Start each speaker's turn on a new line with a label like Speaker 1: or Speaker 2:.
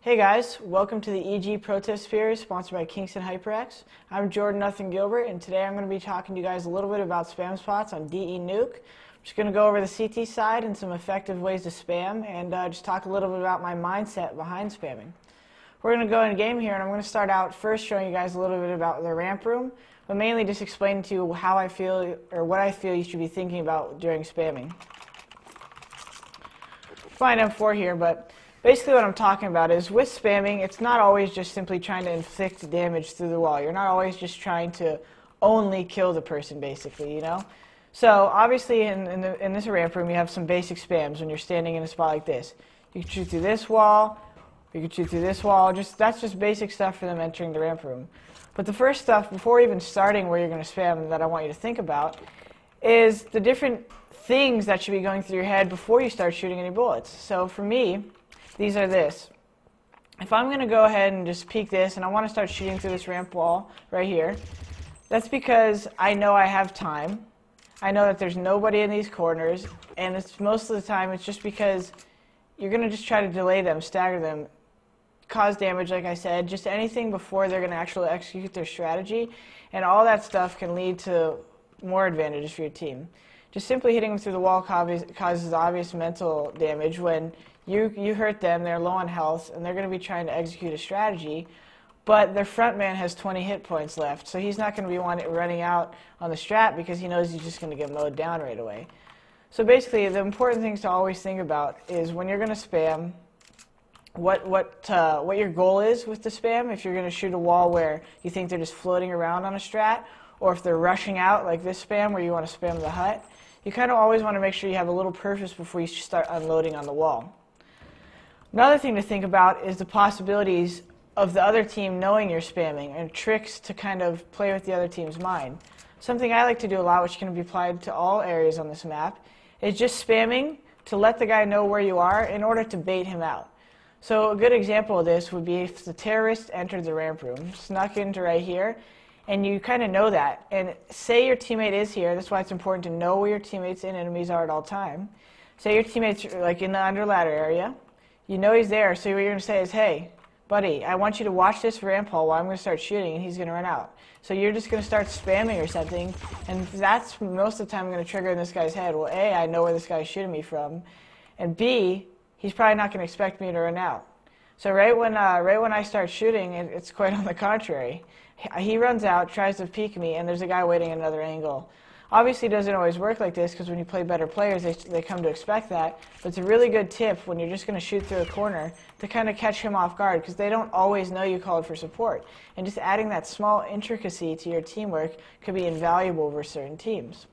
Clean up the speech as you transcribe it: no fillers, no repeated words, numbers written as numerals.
Speaker 1: Hey guys, welcome to the EG Pro Tip Series sponsored by Kingston HyperX. I'm Jordan Nothing Gilbert, and today I'm going to be talking to you guys a little bit about spam spots on DE Nuke. I'm just going to go over the CT side and some effective ways to spam, and just talk a little bit about my mindset behind spamming. We're going to go in game here, and I'm going to start out first showing you guys a little bit about the ramp room, but mainly just explaining to you how I feel, or what I feel you should be thinking about during spamming. Fine M4 here, but basically what I'm talking about is with spamming, it's not always just simply trying to inflict damage through the wall. You're not always just trying to only kill the person, basically, you know? So obviously in this ramp room, you have some basic spams when you're standing in a spot like this. You can shoot through this wall, you can shoot through this wall. That's just basic stuff for them entering the ramp room. But the first stuff, before even starting where you're going to spam, that I want you to think about is the different things that should be going through your head before you start shooting any bullets. So for me, these are this. If I'm going to go ahead and just peek this and I want to start shooting through this ramp wall right here, that's because I know I have time. I know that there's nobody in these corners, and it's most of the time it's just because you're going to just try to delay them, stagger them, cause damage, like I said, just anything before they're going to actually execute their strategy, and all that stuff can lead to more advantages for your team. Just simply hitting them through the wall causes obvious mental damage when you hurt them, they're low on health, and they're going to be trying to execute a strategy, but their front man has 20 hit points left, so he's not going to be running out on the strat because he knows he's just going to get mowed down right away. So basically, the important things to always think about is when you're going to spam, what your goal is with the spam. If you're going to shoot a wall where you think they're just floating around on a strat, or if they're rushing out like this spam where you want to spam the hut, you kind of always want to make sure you have a little purpose before you start unloading on the wall. Another thing to think about is the possibilities of the other team knowing you're spamming and tricks to kind of play with the other team's mind. Something I like to do a lot, which can be applied to all areas on this map, is just spamming to let the guy know where you are in order to bait him out. So a good example of this would be if the terrorist entered the ramp room, snuck into right here, and you kind of know that, and say your teammate is here. That's why it's important to know where your teammates and enemies are at all time. Say your teammate's like in the under ladder area. You know he's there, so what you're going to say is, hey, buddy, I want you to watch this ramp hole while I'm going to start shooting, and he's going to run out. So you're just going to start spamming or something, and that's most of the time going to trigger in this guy's head, well, A, I know where this guy's shooting me from, and B, he's probably not going to expect me to run out. So right when I start shooting, it's quite on the contrary. He runs out, tries to peek me, and there's a guy waiting at another angle. Obviously, it doesn't always work like this because when you play better players, they come to expect that. But it's a really good tip when you're just going to shoot through a corner to kind of catch him off guard because they don't always know you called for support. And just adding that small intricacy to your teamwork could be invaluable for certain teams.